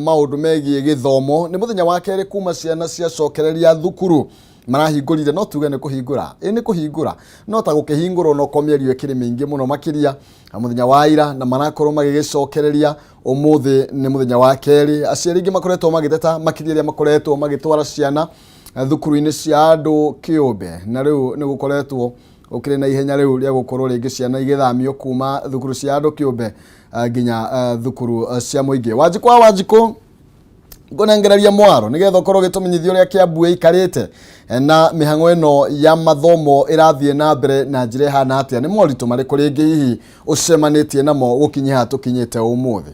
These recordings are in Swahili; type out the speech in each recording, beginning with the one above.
Maundu megie githomo ni muthenya wa keri kuma ciana cia cokereria thukuru marahingurire no tuge ni kuhingura ni kuhingura no ta gukihingura no komierio ekiri mingi muno makiria muthenya wa ira na marakorwo magigicokereria umuthi ni muthenya wa keri aciari ingi makoretwo magiteta makiria makoretwo magitwara ciana thukuru-ini cia andu kiumbe na riu ni gukoretwo ukire na ihenya riu ria gukorwo ringi ciana igithamio kuma thukuru cia andu kiumbe nginya thukuru cia muingi Wanjiku ngonengeraria mwaro nigetha ukorwo gitumenyithio ria Kiambu ikarite na mihango eno ya mathomo irathie na mbere na njire hana atia ni moritu mariku ringi hihi ucemanitie namo gukinya hatukinyite umuthi.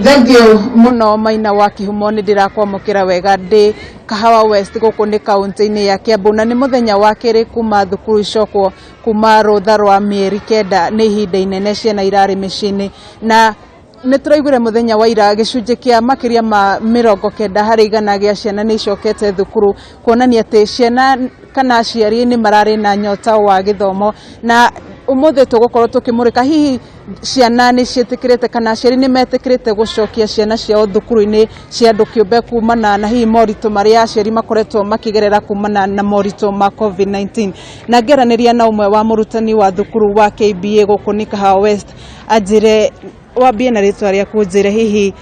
Thank you muno Maina wa Kihumo ni ndirakwamukira wega ndi Kahawa West guku ni kaunti-ini ya Kiambu na ni muthenya wa keri kuma thukuru icokwo kuma rutha rwa mieri kenda ni ihinda inene ciana irari micini na ni turaigure muthenya wa ira gicunje kia makiria ma 90 hari igana gia ciana ni icokete thukuru kuonania ati ciana kana aciari ni marari na nyota wa githomo na umuthi tugukorwo tukimurika hihi ciana ni cietikirite kana aciari ni metikirite gucokia ciana ciao thukuru-ini cia andu kiumbe kumana na hihi moritu maria aciari makoretwo makigerera kumana na moritu ma COVID-19 na ngeraniria na umwe wa murutani wa thukuru wa KBA guku ni Kahawa West ajire wambie na ritwa ria kunjire hihi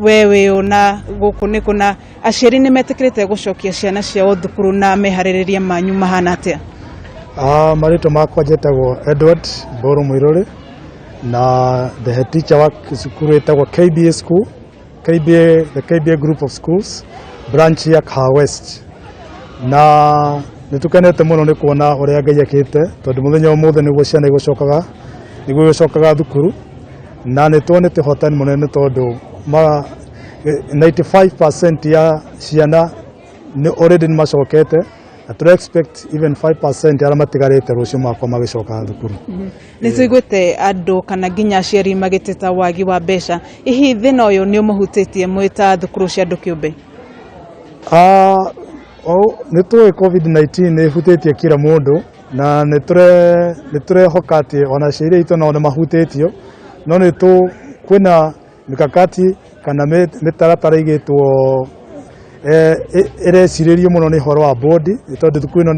wewe ona guku ni kuna aciari ni metikirite gucokia ciana ciao thukuru na mehaririria manyu mahana atia? Marito makwa jetagwo Edward Boro Mwirore na the head teacher wa sukuru etagwo KBA school, the KBA group of schools branch ya Kahawa West na nitukenete muno ni kuona uria Ngai akite tondu muthenya umuthi niguo ciana igũcokaga thukuru na nituonete hotani munene tondu 95% ya ciana ni already ni macokete. To expect even 5% ara matigarite rucio makwa magicoka thukuru. Ni tuiguite andu kana ginya aciari magiteta wagi wa mbeca ihi thina uyu ni umuhutitie mwita thukuru cia andu kiumbe? Ni tuwe COVID-19 ni hutitie kila mundu na ni turehoka ati ona aciari itu no mahutitio no ni tu kwina mikakati kana mitaratara igitwo irecirerio muno ni horo wa board tondu thukuru ino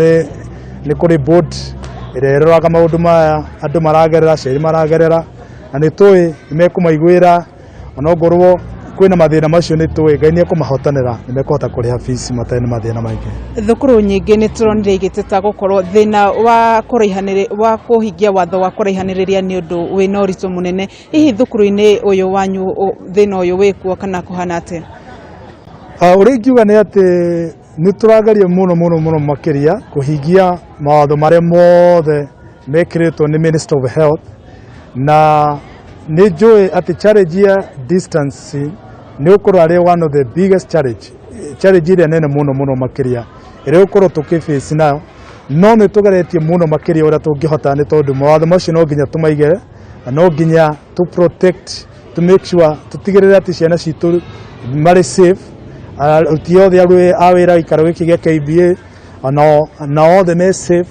ni kuri board ireroraga maundu maya andu maragerera aciari maragerera na ni tuwi nimekumaiguira onongorwo kwina mathina macio ni tuwi Ngai ni ekumahotanira nimekuhota kuriha fees matene mathina maingi. Thukuru nyingi ni turonire igiteta gukorwo thina wa kuhingia watho wa kuraihaniriria ni undu wina uritu munene hihi thukuru-ini uyu wanyu thina uyu wikuo kana kuhana atia? Urikiuga ni ati ni turagaria muno makiria kuhingia mawatho maria mothe mekiritwo ni Minister of Health na ni njui ati challenge ya distance ni ukorwo ari one of the biggest challenge iria nene muno makiria iri ukorwo tukiface nayo no ni tugeretie muno makiria uria tungihota ni tondu mawatho macio no nginya tumaigire no nginya to protect to make sure tutigirire ati ciana citu mari safe utiothe awira ikaro giki gia KBA na othe me safe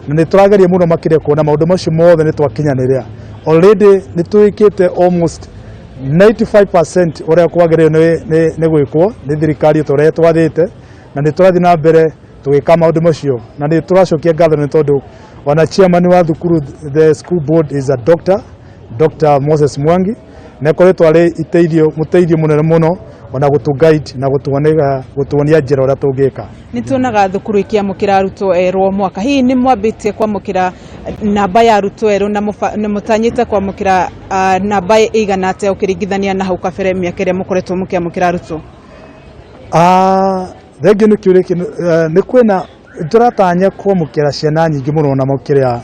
na ni turageria muno makiria kuona maundu macio mothe ni twakinyaniria already ni tuikite almost 95% uria kwagerio ni gwikwo ni thirikari turia twathite na ni turathi na mbere tugika maundu macio na ni turacokia ngatho ni tondu ona chairman wa thukuru the school board is a Dr. Moses Mwangi na koretwo ari muteithio munene muno ona gutuguide na gutuonia njira uria tungika. Ni tuonaga thukuru ikiamukira arutwo erwo mwaka hihi ni mwambitie kwamukira namba ya arutwo erwo na mutanyite kwamukira namba igana atia ukiringithania na hau kabere miaka iria mukoretwo mukiamukira arutwo? Thengio ni kiuriki ni kwina turatanya kwamukira ciana nyingi muno na makiria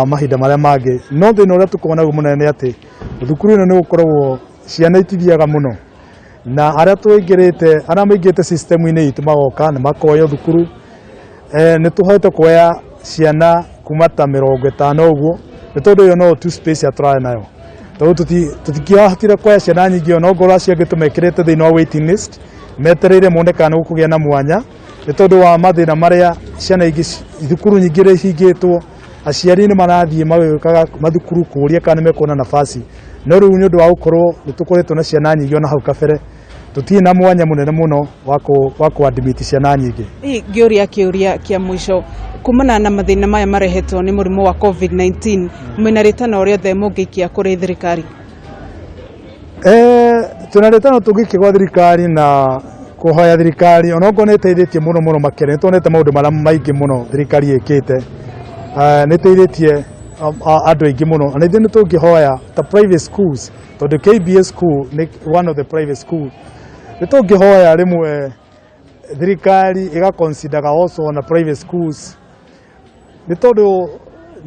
mahinda maria mangi no thina uria tukona munene ati thukuru ino ni gukorwo ciana itithiaga muno na aria tuingirite ana maingite system-ini itu magoka na makoya thukuru ni tuhoete kuoya ciana kuma ta 50 uguo ni tondu yo no tu space atrae nayo tondu tutikihotire kuoya ciana nyingi ono ngoro acio angi tumekirite thina wa waiting list metereire monekana gukugia na mwanya ni tondu wa mathina maria ciana ingi thukuru nyingi hingitwo aciari ni marathie magikaga mathukuru kuria kana mekona nafasi no riu ni undu wa gukorwo nitukoretwo na ciana nyingi ona hau kabere tutie na mwanya munene muno wa kuadmit ciana nyingi. Kiuria kia mwisho kumana na mathina maya marehetwo ni murimu wa COVID-19 mwina ritana uria the mungikia kuri thirikari. Tunaretana tugikia kwa thirikari na kuhoya thirikari onoko ne teithĩtie muno makere nĩtuonete maũndũ marĩa maingĩ muno thirikari ĩkĩte nĩ teithĩtie andũ aingĩ muno na ithuĩ nĩtũngĩhoya ta private schools tondũ KBS school nĩ one of the private school nĩtũngĩhoya rĩmwe thirikari ĩgaconsider also na private schools nĩ tondũ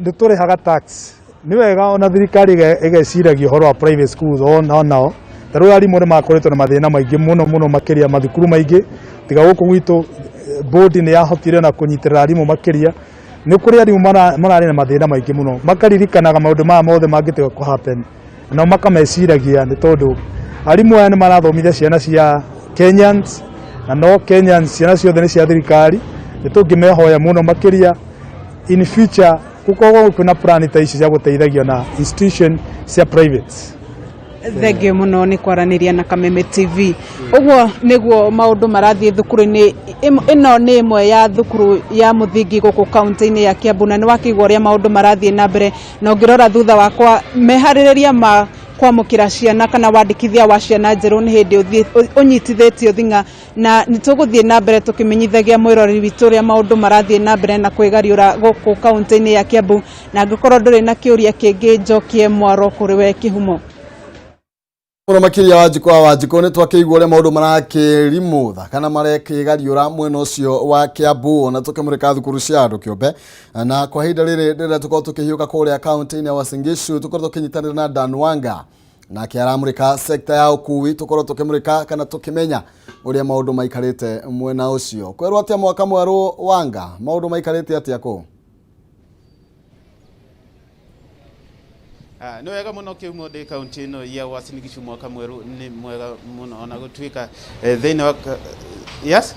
nĩtũrĩhaga tax nĩ wega ona thirikari ĩgeciragia ũhoro wa private schools onao tarũ arimũ nĩ makoretwo na mathĩna maingĩ muno makĩria mathukuru maingĩ tiga gũkũ gwitũ board nĩ yahotire na kũnyitĩrĩra arimũ makĩria nĩ kũrĩ arimũ mararĩ na mathĩna maingĩ muno makaririkanaga maũndũ maya mothe mangĩtiga kũ happen na makameciragia nĩ tondũ arimũ aya nĩ marathomithia ciana cia Kenyans na no Kenyans ciana ciothe nĩ cia thirikari nĩ tũngĩmehoya muno makĩria in future gũkorwo kwĩna plan ta ici cia gũteithagia na institution cia private. Thengio muno ni kwaraniria na Kameme TV. Uguo niguo maundu marathie thukuru-ini ino ni imwe ya thukuru ya muthingi guku kaunti-ini ya Kiambu na ni wakigwa ria maundu marathie na mbere na ngirora thutha wakwa mehaririria ma kwamukira ciana kana wandikithia wa ciana njeru ni hindi unyitithitio thinga na nituguthie na mbere tukimenyithagia mwirori witu ria maundu marathie na mbere na kwigariura guku kaunti-ini ya Kiambu na ngikorwo nduri na kiuria kingi njokie mwaro kuri we Kihumo. Muno makiria Wanjikũ nĩ twakĩigua ũrĩa maũndũ marakirimutha kana marekĩgariũra mwena ũcio wa Kiambu na tũkĩmũrĩka thukuru cia andũ kĩũmbe na kwa ihinda rĩrĩ rĩrĩa tũkorwo tũkĩhiũka kũrĩa kaunti-inĩ ya Uasin Gishu tũkorwo tũkĩnyitanĩra na Dan Wanga na kĩaramũrĩka sekta ya ũkui tũkorwo tũkĩmũrĩka kana tũkĩmenya ũrĩa maũndũ maikarĩte mwena ũcio. Kwerwo atĩa mwaka mwerũ Wanga maũndũ maikarĩte atĩa kũ? Nĩ wega muno Kihumo ndĩ kaunti ĩno ya Uasin Gishu mwaka mwerũ nĩ mwega muno ona gũtuĩka thĩinĩ wa yes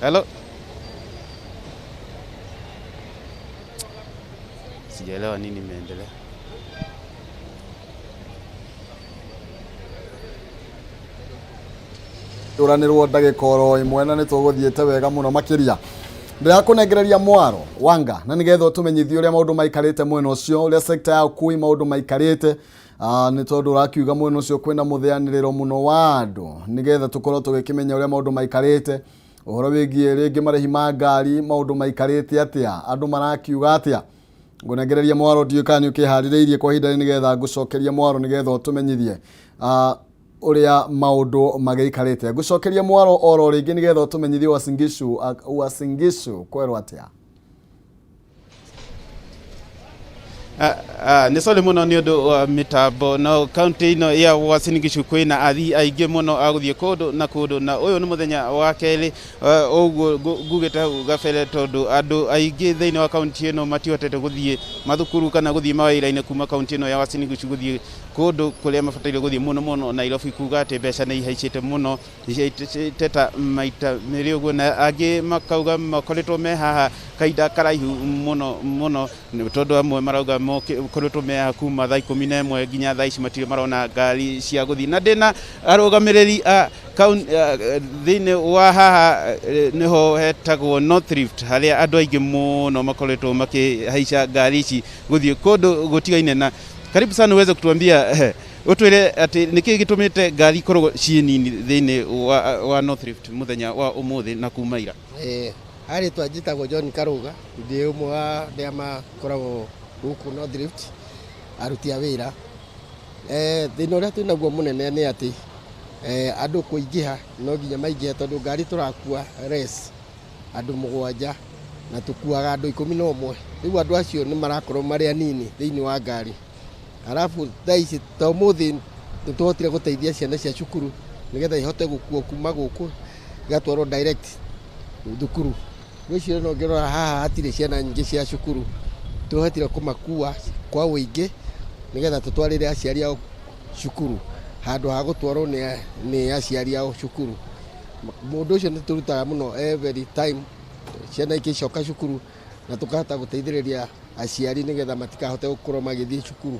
hello sijaelewa nini imeendelea. Ũranĩrwo ndagĩka oro ĩmwe na nĩtũgũthiĩte wega muno makĩria. Ndĩrakũnengereria mwaro Wanga na nĩgetha ũtũmenyithie ũrĩa maũndũ maikarĩte mwena ũcio ũrĩa sekta ya ũkui maũndũ maikarĩte nĩ tondũ ũrakiuga mwena ũcio kwĩna mũthĩanĩrĩro mũno wa andũ nĩgetha tũkorwo tũgĩkĩmenya ũrĩa maũndũ maikarĩte ũhoro wĩgiĩ rĩngĩ marĩhi ma ngari maũndũ maikarĩte atĩa andũ marakiuga atĩa. Ngũnengereria mwaro ndiũĩ kana nĩũkĩharĩrĩirie kwa ihinda nĩgetha ngũcokerie mwaro nĩgetha ũtũmenyithie uria maundu magĩikarĩte. Ngũcokeria mwaro oro rĩngĩ nĩgetha ũtũmenyithie Uasin Gishu kwerwo atĩa. Nĩ sorry muno nĩ ũndũ wa mĩtambo no kaunti ĩno ya Uasin Gishu kwĩna athii aingĩ muno agũthiĩ kũndũ na ũyũ nĩ mũthenya wa kerĩ ũguo ngugĩte hau gabere tondũ andũ aingĩ thĩinĩ wa kaunti ĩno matihotete gũthiĩ mathukuru kana gũthiĩ mawĩra-inĩ kuma kaunti ĩno ya Uasin Gishu gũthiĩ kũndũ kũrĩa mabataire gũthiĩ muno Nairobi kuga atĩ mbeca nĩ ihaicĩte muno ihaicĩte maita merĩ ũguo na angĩ makauga makoretwo me haha kahinda karaihu muno tondũ amwe marauga koretwo me haha kuma thaa 11 nginya thaa ici matirĩ marona ngari cia gũthiĩ na ndĩna arũgamĩrĩri thĩinĩ wa haha nĩho hetagwo North Rift harĩa andũ aingĩ muno makoretwo makĩhaica ngari ici gũthiĩ kũndũ gũtigaine na karibu sana uweze kutuambia utwire ati niki gitumite ngari korwo ciĩ nini thĩinĩ wa North Rift muthenya wa umuthi na kumaira. Ari twajitagwo John Karuga ndi umwe wa ndĩa makoragwo gũkũ North Rift aruti a wĩra. Thĩna ũrĩa twĩnaguo mũnene nĩ atĩ andũ kũingĩha no nginya maingĩhe tondũ ngari tũrakua race andũ 7 na tũkuaga andũ 11. Rĩu andũ acio nĩ marakorwo marĩ anini thĩinĩ wa ngari. Arafu thaisi ta ũmũthĩ nĩtũhotire gũteithia ciana cia cukuru nĩgetha ihote gũkuo kuma gũkũ igatwarwo direct thukuru. Rĩu no ngĩrora haha hatirĩ ciana nyingĩ cia cukuru tũhotire kũmakua kwa ũingĩ nĩgetha tũtwarĩre aciari ao cukuru handũ ha gũtwarwo nĩ aciari ao cukuru. Mũndũ ũcio nĩ tũrutaga mũno every time ciana ikĩcoka cukuru na tukahota guteithĩrĩria aciari nigetha matikahote gũkorwo magĩthiĩ cukuru.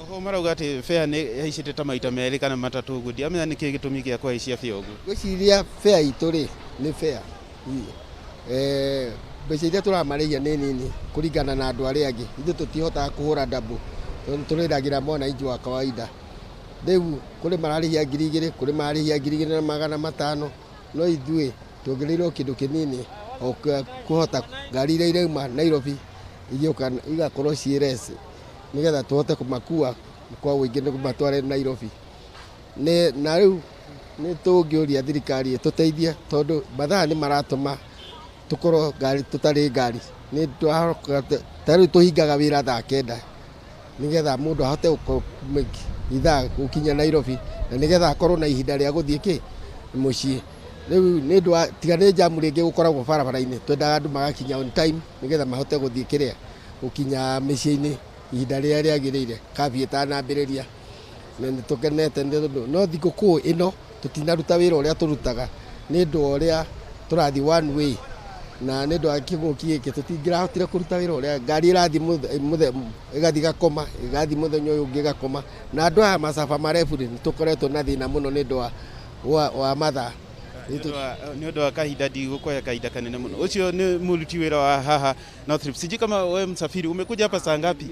Oho marauga atĩ fare nĩ haicĩte ta maita merĩ kana matatũ ũguo, ndiamenya nĩkĩ gĩtũmi gĩa kũhaicia fare ũguo. Gwĩciria fare itũ rĩ nĩ fare mbeca iria tũramarĩhia nĩ nini kũringana na andũ arĩa angĩ, ithuĩ tũtihotaga kũhũra double tondũ tũrĩragĩra mwananchi wa kawaida. Rĩu kũrĩ mararĩhia 2,000, kũrĩ mararĩhia 2,500, no ithuĩ tuongereirwo kĩndũ kĩnini o kũhota ngari iria irauma Nairobi igakorwo CRS nigetha tuhote kũmakua kwa ũingĩ nĩ kũmatware Nairobi. Na rĩu nĩ tũngĩũria thirikari ĩtũteithie tondũ mathaa nĩ maratũma tukorwo tutarĩ ngari. Nĩ tarĩu tũhingaga wĩra thaa 9 nigetha mũndũ ahote ithaa gũkinya Nairobi na nigetha akorwo na ihinda rĩa gũthiĩ mũciĩ. Rĩu nĩ ũndũ tiga nĩ jamu rĩngĩ gũkoragwo barabara-inĩ, twendaga andũ magakinya on time nigetha mahote gũthiĩ gũkinya mĩciĩ-inĩ ihinda rĩrĩa rĩagĩrĩire kabi ĩtanambĩrĩria. Na nĩ tũkenete no thigũkũ ĩno tũtinaruta wĩra ũrĩa tũrutaga nĩ ũndũ ũrĩa tũrathiĩ one way, na nĩ ũndũ wa kĩng'ũki gĩkĩ tũtingĩrahotire kũruta wĩra ũrĩa ngari ĩrathiĩ ĩgathiĩ gakoma, ĩgathiĩ mũthenya ũyũ ũngĩ gakoma, na andũ aya macaba marebu nĩ tũkoretwo na thĩna mũno nĩ ũndũ wa mathaa. Nĩ ũndũ wa kahinda ndigũkũhe kahinda kanene mũno. Ũcio nĩ mũruti wĩra wa haha North Rift. Sijui kama wewe msafiri umekuja hapa saa ngapi?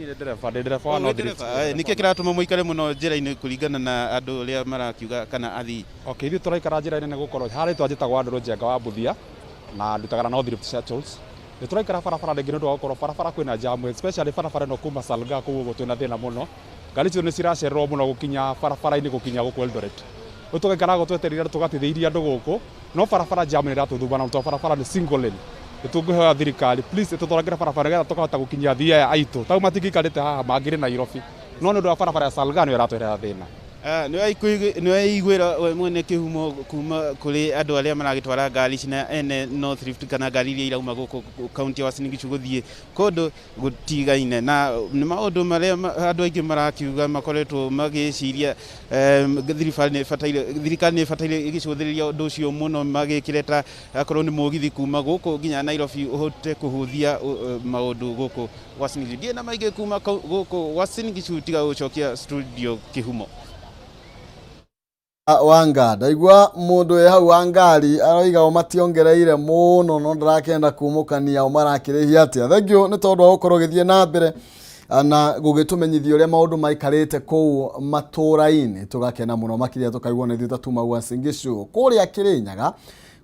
Dereva wa North Rift. Nĩkĩ kĩratũma mũikare mũno njĩra-inĩ kũringana na andũ arĩa marakiuga kana athii? Okay, ithuĩ tũraikara njĩra-inĩ nĩ gũkorwo harĩa twanjĩtagwo Andũ Njenga wa Buthia na ndutaga na North Rift Shuttles. Nĩ tũraikara barabara rĩngĩ nĩ ũndũ wa gũkorwo barabara kwĩna jamu, especially barabara ĩno kuma Salga kũu ũguo twĩna thĩna mũno. Ngari icio nĩ ciracererwo mũno gũkinya barabara-inĩ gũkinya gũkũ Eldoret. Tũgĩikaraga twetereire tũgateithĩrĩria andũ gũkũ, no barabara jamu nĩ ĩratũthumba na tondũ barabara nĩ single lane. Nĩ tũngĩhoya thirikari please ĩtũtwaragĩre barabara nĩgetha tũkahota gũkinyia athii aya aitũ. Tau matingĩikarĩte haha mangĩrĩ Nairobi, no nĩ ũndũ wa barabara ya Salga nĩyo ĩratũrehere thĩna. Nĩ waiguĩra mwene Kihumo kuma kũrĩ andũ arĩa maragĩtwara ngari ici na ene North Rift kana ngari iria irauma gũkũ kaunti ya Uasin Gishu gũthiĩ kũndũ gũtigaine, na nĩ maũndũ marĩa andũ aingĩ marakiuga makoretwo magĩciria thirikari nĩ ĩbataire ĩgĩcũthĩrĩria ũndũ ũcio mũno, magĩkĩre ta akorwo nĩ mũgithi kuma gũkũ nginya Nairobi ũhote kũhũthia maũndũ gũkũ Uasin Gishu. Ndiĩ na maingĩ kuma gũkũ Uasin Gishu tiga gũcokia studio Kihumo. Wanga ndaigua mundu e hau wa ngari aroiga o mationgereire muno no ndarakenda kumukania o marakirihia atia. Thengio ni tondu wa gukorwo githie na mbere na gugitumenyithia uria maundu maikarite kuu MATUURA-INI. Tugakena muno makiria tukaigwa ni thita tuma Uasin Gishu kuria Kirinyaga.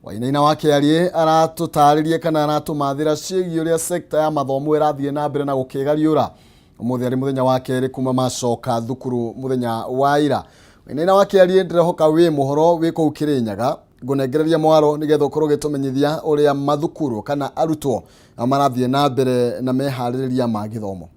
Maina wake arie aratutaririe kana aratumathira ciĩgiĩ uria sekta ya mathomo irathie na mbere na gukigariura. Umuthi ari muthenya wa keri kuma macoka thukuru muthenya wa ira. Maina wake arie ndirehoka wi muhoro wi kuu Kirinyaga ngunengereria mwaro nigetha ukorwo gitumenyithia uria mathukuru kana arutwo amarathie na mbere na meharĩrĩria ma githomo.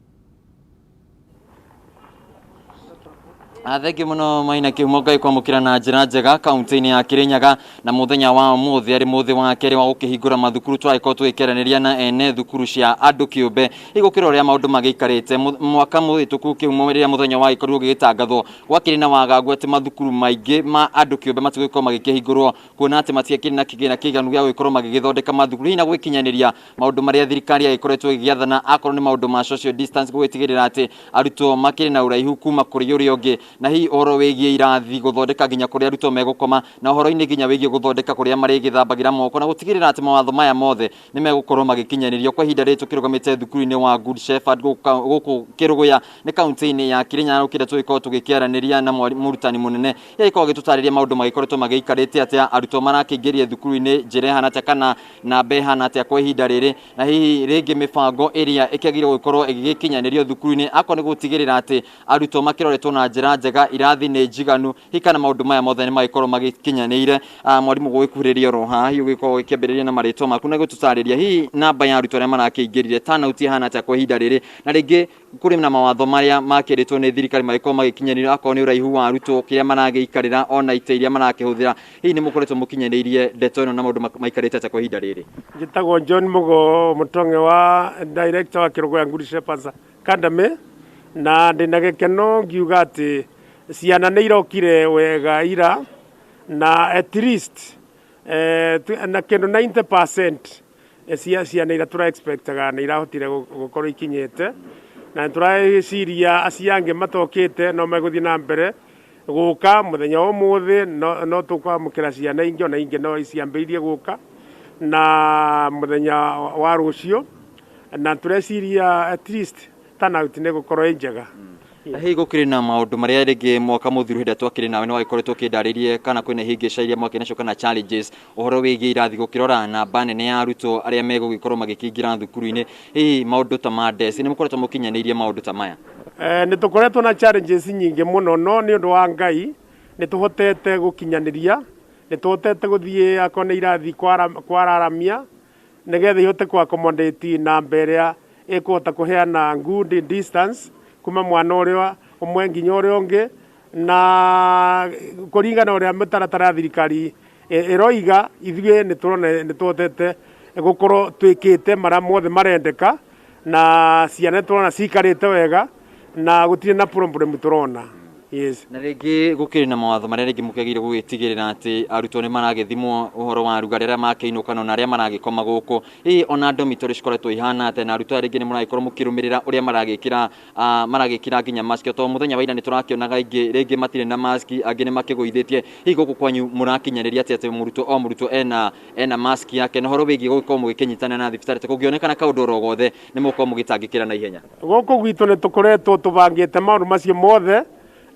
Thengi muno Maina Kihumo Ngai kwamũkĩra na njĩra njega kaunti-inĩ ya Kirinyaga na muthenya wa ũmũthĩ arĩ muthi wa kerĩ wa gũkĩhingũra mathukuru twagĩkorwo tũgĩkĩaranĩria na ene thukuru cia andũ kĩũmbe igũkĩra ũrĩa maũndũ magĩikarĩte mwaka mũhĩtũku Kihumo rĩrĩa muthenya wagĩkorirwo gĩgĩtangathwo gwakĩrĩ na wagagu atĩ mathukuru maingĩ ma andũ kĩũmbe matigũgĩkorwo magĩkĩhingũrwo kuona atĩ matiakĩrĩ na kĩgĩna kĩiganu gĩa gũgĩkorwo magĩgĩthondeka mathukuru hihi na gwĩkinyanĩria maũndũ marĩa thirikari yagĩkoretwo ĩgĩathana akorwo nĩ maũndũ ma social distance gũgĩtigĩrĩra atĩ arutwo makĩrĩ na ũraihu kuma kũrĩ ũrĩa ũngĩ na hihi ũhoro wĩgiĩ irathi gũthondeka nginya kũrĩa arutwo megũkoma na ũhoro-inĩ nginya wĩgiĩ gũthondeka kũrĩa marĩgĩthambagĩra moko na gũtigĩrĩra atĩ mawatho maya mothe nĩ megũkorwo magĩkinyanĩrio kwa ihinda rĩrĩ tũkĩrũgamĩte thukuru-inĩ wa Good Shepherd gũkũ Kĩrũgũya nĩ kaunti-inĩ ya Kirinyaga kĩrĩa tũgĩkorwo tũgĩkĩaranĩria na mũrutani mũnene yagĩkorwo agĩtũtarĩria maũndũ magĩkoretwo magĩikarĩte atĩa arutwo marakĩingĩria thukuru-inĩ njĩra ĩhana atĩa kana namba ĩhana atĩa kwa ihinda rĩrĩ na hihi rĩngĩ mĩbango ĩrĩa ĩkĩagĩrĩirwo gũkorwo ĩgĩgĩkinyanĩrio thukuru-inĩ akorwo nĩ gũtigĩrĩra atĩ arutwo makĩroretwo na njĩra njega irathi nĩ njiganu hikana maũndũ maya mothe nĩ magĩkorwo magĩkinyanĩire. Mwarimũ gũgĩkuhĩrĩria oro haha hihi ũgĩkorwo ũkĩambĩrĩria na marĩtwa maku na gũtũtarĩria hihi namba ya arutwo arĩa marakĩingĩrire turnout ihana atĩa kwa ihinda rĩrĩ na rĩngĩ kũrĩ na mawatho marĩa makĩrĩtwo nĩ thirikari magĩkorwo magĩkinyanĩrio akorwo nĩ ũraihu wa arutwo kĩrĩa maragĩikarĩra ona ite iria marakĩhũthĩra hihi nĩ mũkoretwo mũkinyanĩirie ndeto ĩno na maũndũ maikarĩte atĩa kwa ihinda rĩrĩ. Njĩtagwo John Mugo Mutonge wa director wa Kĩrũgũya Good Shepherd Kameme na ndĩna gĩkeno ngiuga atĩ ciana nĩ irokire wega na at least na kĩndũ 90% ciana iria tũra expectaga nĩ irahotire gũkorwo ikinyĩte na tũreciria acio angĩ matokĩte no megũthiĩ na mbere gũka mũthenya ũmũthĩ no tũkwamũkĩra ciana ingĩ ona ingĩ no ciambĩrĩirie gũka na mũthenya wa rũciũ na tũreciria at least turnout nĩ gũkorwo njega. Hihi gũkĩrĩ na maũndũ marĩa rĩngĩ mwaka mũthiru hĩndĩ twakĩrĩ nawe nĩ wagĩkoretwo ũkĩndarĩrie kana kwĩna ihĩngĩca iria mwakĩnacio kana challenges ũhoro wĩgiĩ irathi gũkĩrora namba nene ya arutwo arĩa megũgĩkorwo magĩkĩingĩra thukuru-inĩ, hihi maũndũ ta ma ndeci nĩ mũkoretwo mũkinyanĩirie maũndũ ta maya? Nĩ tũkoretwo na challenges nyingĩ mũno no nĩ ũndũ wa Ngai nĩ tũhotete gũkinyanĩria, nĩ tũhotete gũthiĩ akorwo nĩ irathi kwararamia nĩgetha ihote ku accommodate namba ĩrĩa ĩkũhota kũheana good distance kuma mwana ũrĩa ũmwe nginya ũrĩa ũngĩ na kũringana ũrĩa mĩtaratara ya thirikari ĩroiga ithuĩ nĩ tũhotete gũkorwo twĩkĩte marĩa mothe marendeka na ciana tũrona cikarĩte wega na gũtirĩ na problem tũrona. Yes. Na rĩngĩ gũkĩrĩ na mawatho marĩa rĩngĩ mũkĩagĩrĩire gũgĩtigĩrĩra atĩ arutwo nĩ maragĩthimwo ũhoro wa rugarĩ arĩa makĩinũka na arĩa maragĩkoma gũkũ, hihi ona dormitory cikoretwo ihana atĩ na arutwo rĩngĩ nĩ mũragĩkorwo mũkĩrũmĩrĩra ũrĩa maragĩkĩra nginya mask to mũthenya wa ira nĩ tũrakĩonaga ingĩ rĩngĩ matirĩ na mask angĩ nĩ makĩgũithĩtie, hihi gũkũ kwanyu mũrakinyanĩria atĩ mũrutwo ena mask yake na ũhoro wĩgiĩ gũgĩkorwo mũgĩkĩnyitana na thibitarĩ kũngĩonekana kaũndũ oro gothe nĩ mũgũkorwo mũgĩtangĩkĩra na ihenya? Gũkũ gwitũ nĩ tũkoretwo tũbangĩte maũndũ macio mothe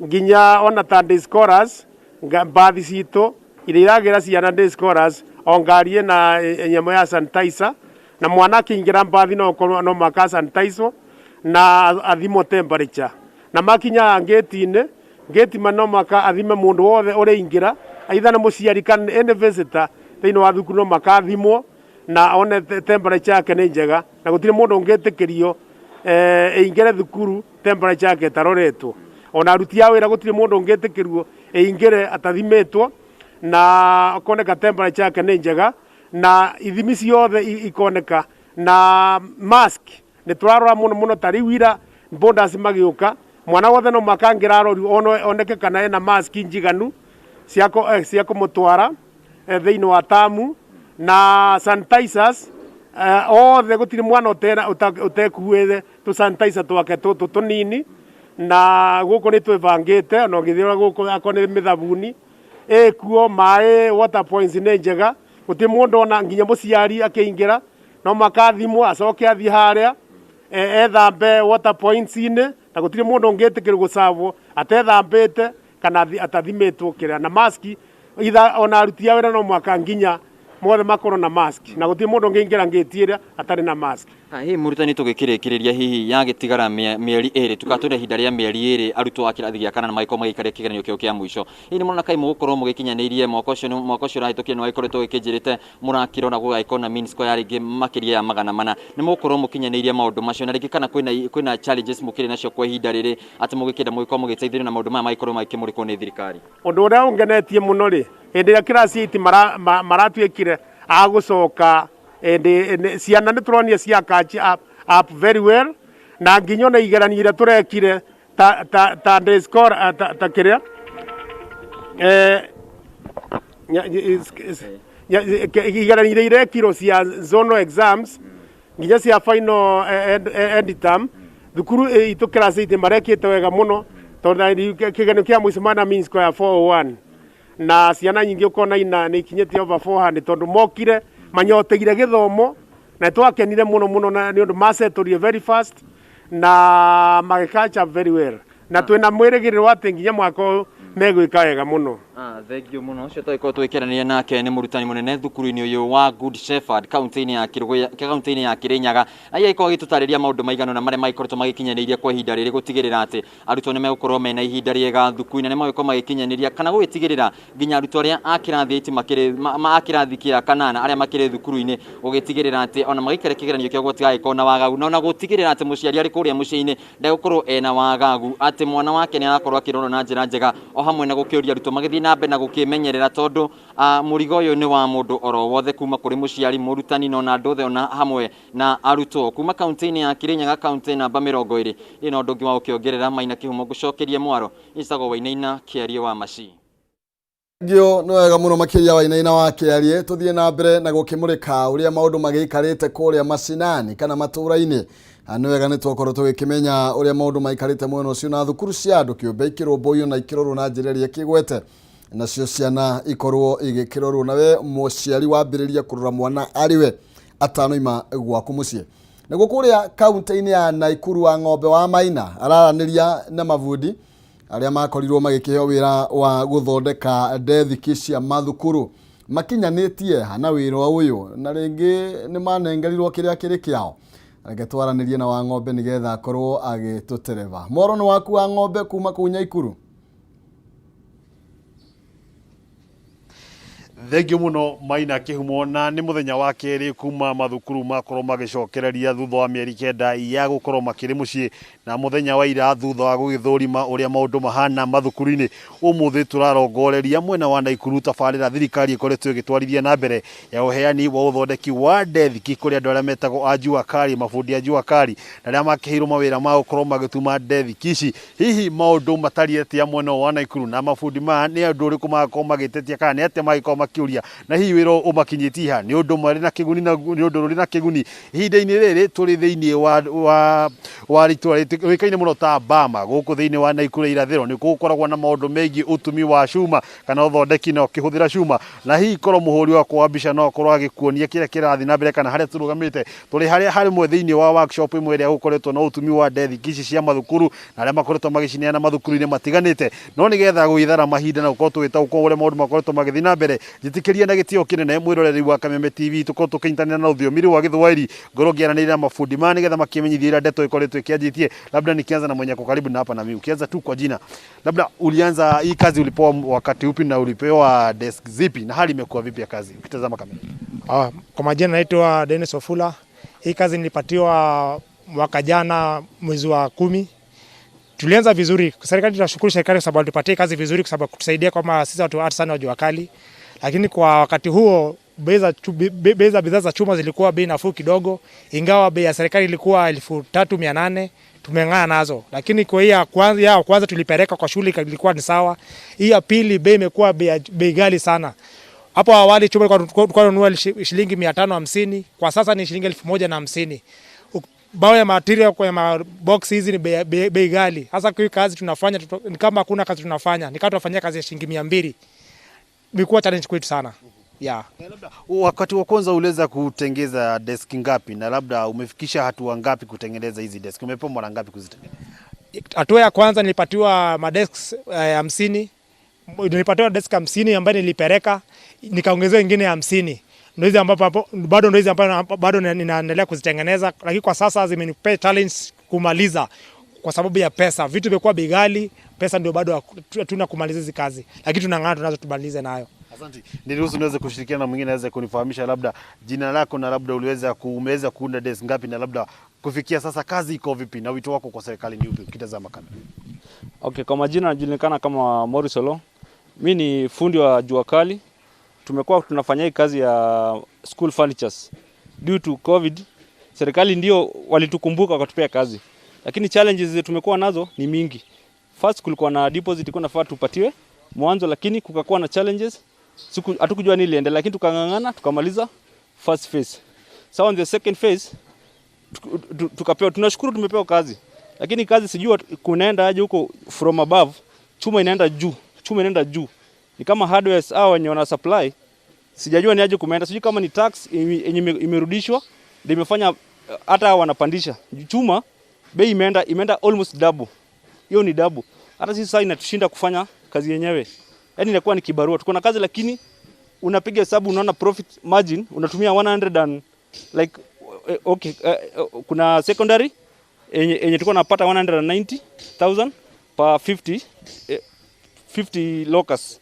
nginya ona ta day scholars mbathi citũ iria iragĩra ciana day scholars o ngari na nyamũ ya sanitizer na mwana akĩingĩra mbathi no maka sanitizer na athimo temperature na makinya ngĩti no maka athime mũndũ wothe ũrĩingĩra aitha nĩ mũciari kana any visitor thĩinĩ wa thukuru no maka athimwo na one temperature yake nĩ njega na gũtirĩ mũndũ ũngĩtĩkĩrio ingĩre thukuru temperature yake ĩtaroretwo. Ona aruti a wĩra gũtirĩ mũndũ ũngĩtĩkĩrwo ingĩre atathimĩtwo na koneka temperature yake nĩ njega na ithimi ciothe ikoneka na mask nĩ tũrarora mũno ta rĩu ira borders magĩũka mwana wothe no makangĩra arori oneke kana ena mask njiganu cia kũmũtwara thĩinĩ wa tamu na sanitizers othe gũtirĩ mwana ũtekuĩte tũ sanitizer twake tũtũ tũnini na gũkũ nĩ twĩbangĩte na ũgĩthiũra gũkũ akorwo nĩ mĩthabuni ĩkuo maĩ water points nĩ njega gũtirĩ mũndũ ona nginya mũciari akĩingĩra no makathimwo acoke athiĩ harĩa ethambe water points-inĩ na gũtirĩ mũndũ ũngĩtĩkĩrwo gũcabwo atethambĩte kana atathimĩtwo kĩrĩa na mask ona aruti a wĩra no mwaka nginya mothe makorwo na mask na gũtirĩ mũndũ ũngĩingĩra ngĩti atarĩ na mask. Hihi mũrutani tũgĩkĩrĩkĩrĩria hihi yagĩtigara mĩeri ĩrĩ tukatwĩra ihinda rĩa mĩeri ĩrĩ arutwo a kĩrathi gĩa kana na magĩkorwo magĩikaria kĩgeranio kĩao kĩa mũico, hihi nĩ mũrona kaĩ mũgũkorwo mũgĩkinyanĩirie mwaka ũcio ũrahĩtũkire nĩ wagĩkoretwo gĩkĩnjĩrĩte mũrakĩrora gũgagĩkorwo na mean square rĩngĩ makĩria ya 400 nĩ mũgũkorwo mũkinyanĩirie maũndũ macio na rĩngĩ kana kwĩna challenges mũkĩrĩ nacio kwa ihinda rĩrĩ atĩ mũgĩkĩenda mũgĩkorwo mũgĩteithĩrĩrio na maũndũ maya magĩkorwo makĩmũrĩkwo nĩ thirikari? Ũndũ ũrĩa ũngenetie mũno rĩ hĩndĩ ĩrĩa kĩraci 8 maratuĩkire agũcoka ciana nĩ tũronia cia catch up very well na nginya ona igeranio iria tũrekire ta day score ta kĩrĩa igeranio iria irekirwo cia zonal exams nginya cia final end term thukuru itũ class 8 marekĩte wega mũno tondũ kĩgeranio kĩa mũico mana mean score ya 401 na ciana nyingĩ ũkona nĩ ikinyĩte over 400 tondũ mokire manyoteire gĩthomo na twakenire mũno na nĩ ũndũ macetũrie very fast na magĩcatch up very well na twĩna mwĩrĩgĩrĩro atĩ nginya mwaka ũyũ megwĩka wega mũno. Thengio mũno ũcio tũgĩkorwo twĩkĩranĩria nake nĩ mũrutani mũnene thukuru-inĩ ũyũ wa Good Shepherd kaunti-inĩ ya Kĩrĩnyaga na igagĩkorwo agĩtũtarĩria maũndũ maigana na marĩa magĩkoretwo magĩkinyanĩirie kwa ihinda rĩrĩ gũtigĩrĩra atĩ arutwo nĩ megũkorwo mena ihinda rĩega thukuru-inĩ nĩ magĩkorwo magĩkinyanĩria kana gũgĩtigĩrĩra nginya arutwo arĩa a kĩrathi 8 a kĩrathi kĩa 8 arĩa makĩrĩ thukuru-inĩ gũgĩtigĩrĩra atĩ ona magĩikare kĩgeranio kĩao gũtigagĩkorwo na wagagu na ona gũtigĩrĩra atĩ mũciari arĩ kũrĩa mũciĩ-inĩ ndagũkorwo ena wagagu atĩ mwana wake nĩ arakorwo akĩrorwo na njĩra njega o hamwe na gũkĩũria arutwo magĩthiĩ na mbere na gũkĩmenyerera tondũ mũrigo ũyũ nĩ wa mũndũ oro wothe kuma kũrĩ mũciari mũrutani na ona andũ othe ona hamwe na arutwo kuma kaunti-inĩ ya Kĩrĩnyaga kaunti namba 20 ĩno ũndũ ũngĩ wa gũkĩongerera Maina Kihumo ngũcokerie mwaro icagwo Wainaina kĩarie wa Maci. Gyo no wega muno makiria wa ina wake arie tuthie na mbere na gukimurika uria maundu magikarite kuria macinani kana matura-ini. Ni wega ni twakorwo tugikimenya uria maundu maikarite mwena ucio na thukuru cia andu kiumbe ikirumbuyo na ikirorwo na njira iria kigwete nacio ciana ikorwo igikirorwo nawe muciari wambiriria kurora mwana ariwe atanoima gwaku mucie. Naguo kuria kaunti-ini ya Naikuru wa ng'ombe wa Maina araraniria na mavundi aria makorirwo magikiheo wira wa guthondeka ndethiki cia mathukuru makinyanitie hana wira uyu na ringi ni manengerirwo kiria kiri kiao. Reke twaranirie na wa ng'ombe nigetha akorwo agitutereva. Moro ni waku wa ng'ombe kuma ku Naikuru? Thengio muno Maina Kihumo, na ni muthenya wa keri kuma mathukuru makorwo magicokereria thutha wa mieri 9 ya gukorwo makiri mucii, na muthenya wa ira thutha wa gugithurima uria maundu mahana mathukuru-ini. Umuthi turarongoreria mwena wa Naikuru tabarira thirikari ikoretwo igitwarithia na mbere ya uheani wa uthondeki wa ndethiki kuri andu aria metagwo ajua kari, mafundi ajua kari, na aria makihirwo mawira ma gukorwo magituma ndethiki ici. Hihi maundu matariete ya mwena wa Naikuru na mafundi ma ni andu riku magakorwo magitetia kana ni atia magikorwo makiuria na hihi wiro umakinyitie ha ni undu mari na kiguni na ni undu ruri na kiguni. Ihinda-ini riri turi thiini wa ritwa rikaine muno ta Bama guku thiini wa Naikuru irathiro ni gukoragwo na maundu meigi utumi wa cuma kana uthondeki na ukihuthira cuma, na hihi korwo muhuri wa kwa mbica no korwo agikuonia kira kirathi na mbere kana haria turugamite turi haria mwe thiini wa workshop imwe iria gukoretwo na utumi wa ndethiki ici cia mathukuru na aria makoretwo magicineana mathukuru-ini matiganite, no nigetha gwithara mahinda na gukorwo tugitaukwo uria maundu makoretwo magithii na mbere. Jitikiria na gitio kinene mwiroreri wa Kameme TV tukorwo tukinyitanira na uthiomi wa Githwairi ngoro ngiaranira na mafundi ma nigetha makimenyithia ndeto ikoretwo ikianjitie. Labda nikianza na mwenye karibu na hapa na mimi, ukianza tu kwa jina, labda ulianza hii kazi ulipewa wakati upi na ulipewa desk zipi na hali imekuwa vipi ya kazi ukitazama kamera? Kwa majina naitwa Dennis Ofula. Hii kazi nilipatiwa mwaka jana mwezi wa 10. Tulianza vizuri. Serikali, tunashukuru serikali kwa sababu tupatie kazi vizuri kwa sababu kutusaidia kama sisi watu artisan wa jua kali. Lakini kwa wakati huo bei za bidhaa za chuma zilikuwa bei nafuu kidogo, ingawa bei ya serikali ilikuwa 3800 tumeng'aa nazo. Lakini kwa hii ya kwanza tulipeleka kwa shule ilikuwa ni sawa. Hii ya pili bei imekuwa bei ghali sana. Hapo awali chuma tulikuwa tununua shilingi 550, kwa sasa ni shilingi 1050. Bao ya material kwa box hizi ni bei ghali. Hasa kwa kazi tunafanya ni kama hakuna kazi tunafanya. Ni kama tunafanya kazi ya shilingi 200. Imekuwa challenge kwetu sana. Yeah. Labda wakati wa kwanza uliweza kutengeza desk ngapi na labda umefikisha hatua ngapi kutengeneza hizi desk? Umepewa mara ngapi kuzitengeneza? Hatua ya kwanza nilipatiwa madesks 50. Nilipatiwa desk 50 ambayo nilipeleka, nikaongezea nyingine 50. Ndio hizo ambapo bado ninaendelea kuzitengeneza, lakini kwa sasa zimenipea challenge kumaliza kwa sababu ya pesa. Vitu vimekuwa bei ghali, pesa ndio bado hatuna kumaliza hizi kazi. Lakini tunang'aa tunazo tumalize nayo. Asante. Niruhusu niweze kushirikiana na mwingine aweze kunifahamisha labda jina lako na labda umeweza kuunda desk ngapi na labda kufikia sasa kazi iko vipi na wito wako kwa serikali ni upi ukitazama kamera? Okay, kwa majina najulikana kama Morris Olo. Mimi ni fundi wa jua kali. Tumekuwa tunafanya hii kazi ya school furnitures. Due to COVID, serikali ndio walitukumbuka wakatupea kazi. Lakini challenges tumekuwa nazo ni mingi. First kulikuwa na deposit ilikuwa nafaa tupatiwe mwanzo, lakini kukakuwa na challenges. Hatukujua nini iliendelea, lakini tukang'ang'ana tukamaliza first phase. So on the second phase tukapewa, tunashukuru tumepewa kazi. Lakini kazi sijui kunaenda aje huko from above, chuma inaenda juu. Ni kama hardwares au wenye wana supply. Sijajua ni aje kumeenda. Sijui kama ni tax imerudishwa ndio imefanya hata wanapandisha. Chuma bei imeenda almost double. Hiyo ni double. Hata sisi sasa inatushinda kufanya kazi yenyewe. Yaani inakuwa ni kibarua. Tuko na kazi lakini unapiga hesabu unaona profit margin unatumia 100 and like okay, kuna secondary yenye tulikuwa tunapata 190,000 per 50 locus,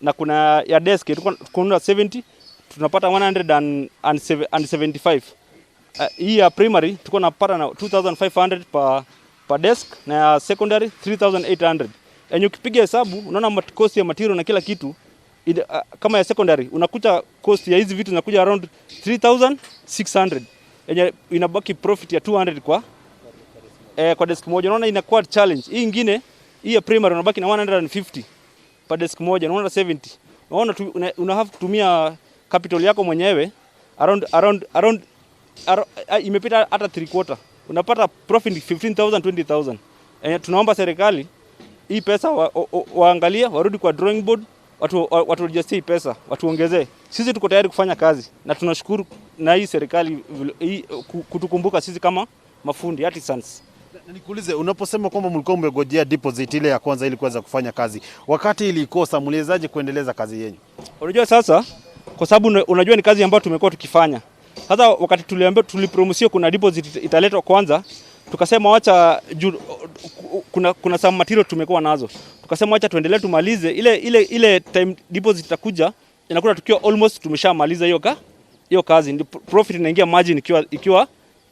na kuna ya desk tulikuwa 70 tunapata 175. Hii ya primary tulikuwa tunapata na 2500 per desk, na ya secondary 3800. Yaani ukipiga hesabu unaona cost ya material na kila kitu kama ya secondary unakuta cost ya hizi vitu zinakuja around 3600. Yaani inabaki profit ya 200 kwa desk moja. Unaona inakuwa challenge. Hii nyingine, hii ya primary unabaki na 150 per desk moja, 170. Unaona una have kutumia capital yako mwenyewe around imepita hata 3/4. Unapata profit 15,000 20,000. Tunaomba serikali hii pesa waangalie, warudi kwa drawing board, watu register pesa, watuongezee. Sisi tuko tayari kufanya kazi na tunashukuru na hii serikali kutukumbuka sisi kama mafundi artisans. Na nikuulize, unaposema kwamba mlikuwa mmegojea deposit ile ya kwanza ili kuweza kufanya kazi, wakati ilikosa mliwezaje kuendeleza kazi yenu? Unajua sasa, kwa sababu unajua ni kazi ambayo tumekuwa tukifanya. Sasa wakati tulipromisiwa kuna deposit italetwa kwanza, tukasema wacha kuna some material tumekuwa nazo. Tukasema wacha tuendelee tumalize ile time deposit itakuja, inakuwa tukiwa almost tumeshamaliza hiyo kazi. Ndio profit inaingia margin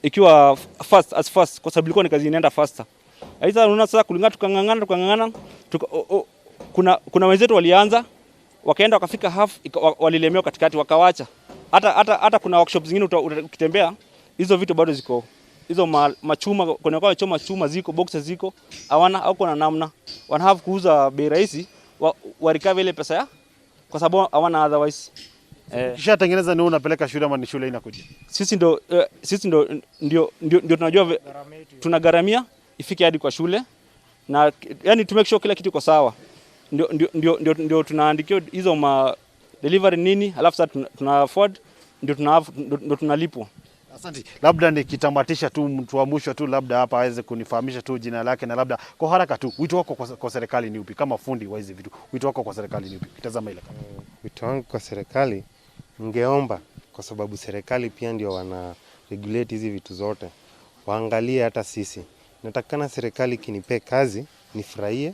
ikiwa fast kwa sababu ilikuwa ni kazi inaenda faster. Aidha unaona sasa kulingana tukangangana kuna wenzetu walianza wakaenda wakafika half walilemewa katikati wakawacha. Hata kuna workshops zingine ukitembea hizo vitu bado ziko. Hizo machuma kuna kwa chuma ziko, boxes ziko, hawana au kuna namna. Wana have kuuza bei rahisi wa recover ile pesa ya kwa sababu hawana otherwise. Kisha tengeneza ni unapeleka shule ama ni shule inakuja? Sisi ndio tunajua tunagaramia ifike hadi kwa shule na yani to make sure kila kitu iko sawa. Ndio tunaandikia hizo delivery nini, alafu sasa tuna afford ndio tunalipwa. Asante. Labda nikitamatisha tu mtu wa mwisho tu labda hapa aweze kunifahamisha tu jina lake na labda kwa haraka tu wito wako kwa serikali ni upi kama fundi wa hizi vitu? Wito wako kwa serikali ni upi? Kitazama ile kama. Wito wangu kwa serikali ningeomba kwa sababu serikali pia ndio wana regulate hizi vitu zote. Waangalie hata sisi. Natakana serikali kinipe kazi, nifurahie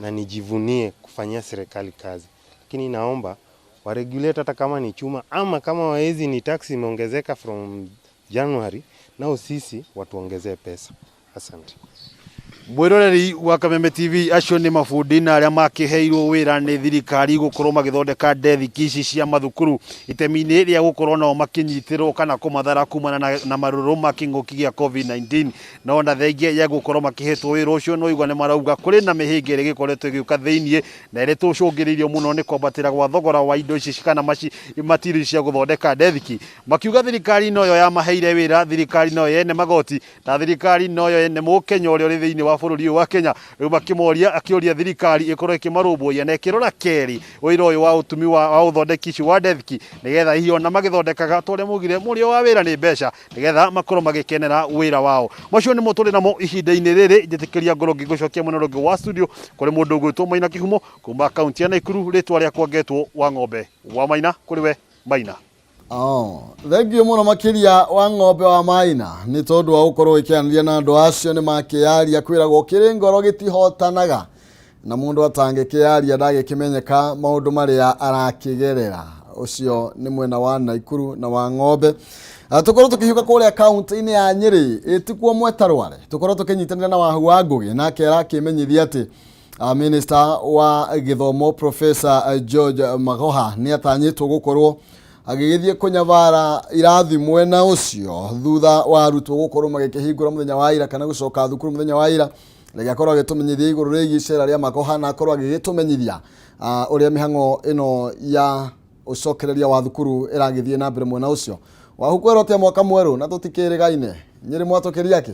na nijivunie kufanyia serikali kazi. Lakini naomba wa regulate hata kama ni chuma ama kama waezi ni tax imeongezeka from January nao sisi watuongezee pesa. Asante. Mwiroreri wa Kameme TV acio ni mafundi na aria makiheirwo wira ni thirikari gukorwo magithondeka ndethi ici cia mathukuru itemi-ini ria gukorwo nao makinyitirwo kana kumathara kumana na maruru making'uki gia COVID-19 no na thengia ya gukorwo makihetwo wira ucio no igwa ni marauga kuri na mihingire gikoretwo giuka thiini na ire tucungiririo muno ni kwambatira gwa thogora wa indo ici kana matiri cia guthondeka ndethi makiuga thirikari no yo ya maheire wira thirikari no yene magoti na thirikari no yo yene mukenya uri uri thiini wa bũrũri wa Kenya rĩu makĩmoria akĩoria thirikari ikorwo ikĩmarũmbũiya na ĩkĩrora keri wĩra ũyũ wa ũtumi wa ũthondeki ici wa ndethi nĩgetha hihi ona magĩthondekaga tũrĩa mugire mũrĩo wa wĩra nĩ mbeca nĩgetha makorwo magĩkenera wĩra wao. Macio nĩmo tũrĩ namo ihinda-inĩ rĩrĩ njĩtĩkĩria ngoro ngĩgũcokia mwena ũngĩ wa studio kũrĩ mũndũ ũgwĩtwo Maina Kihumo kuma kaunti ya Nakuru rĩtwa rĩakwa ngetwo wa ng'ombe wa Maina kũrĩ we Maina. Thengio muno makiria wa ng'ombe wa Maina ni tondu wa gukorwo ikianĩria na andu acio ni makiaria kwiragwo kiri ngoro gitihotanaga na mundu atangĩkĩaria ndagĩkĩmenyeka maundu maria arakigerera ucio ni mwena wa Nakuru na wa ng'ombe. Tukorwo tukihiuka kuria kaunti-inĩ ya Nyeri itikuo mwetarware tukorwo tukinyitanira na wahu wa ngugi na kera kimenyithia ati Minister wa Githomo Professor George Magoha ni atanyitwo gukorwo agigithie kunyavara irathi mwena ucio thutha wa arutwo gukorwo magikihingura muthenya wa ira kana gucoka thukuru muthenya wa ira legakorwo agitumenyithia iguru rigi icera ria Magoha na akorwo agigitumenyithia uria mihang'o ino ya ucokereria wa thukuru iragithie na mbere mwena ucio wahukwero tia mwaka mweru na tutikirigaine Nyeri mwatokeria ki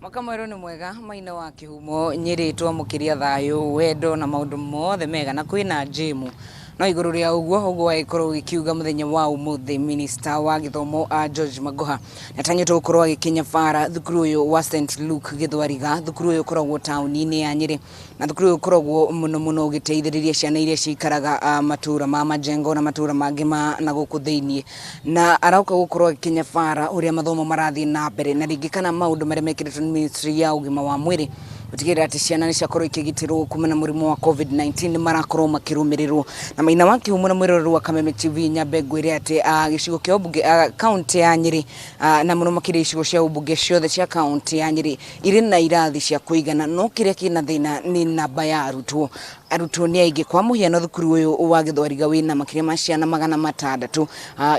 Mwaka mweru ni mwega Maina wa Kihumo Nyeri twamukiria thayo wendo na maundu mothe mega na kwina jimu no iguru ria uguo ikorwo gikiuga muthenya wa umuthi Minister wa Githomo George Magoha natanyitwo gukorwo agikinya bara thukuru uyu wa St Luke Githwariga thukuru uyu ukoragwo tauni-ini ya Nyeri na thukuru uyu ukoragwo muno ugiteithiriria ciana iria cikaraga matura ma majengo na matura mangi na guku thiini na arauka gukorwo agikinya bara uria mathomo marathi na mbere na ringi kana maundu maria mekiritwo ni Ministry ya ugima wa mwiri gutigirira ati ciana ni ciakorwo ikigitirwo kumana murimu wa COVID-19 marakorwo makirumirirwo na Maina wa Kihumo na mwiroreri wa Kameme TV nyambegwire ati gicigo kia ubunge county ya Nyeri na muno makiri icigo cia ubunge ciothe cia county ya Nyeri iri na irathi cia kuigana no kiria kina thina ni namba ya arutwo arutwo ni aingĩ kwa mũhiano thukuru ũyũ wa Gĩthwariga wĩna makĩria ma ciana 600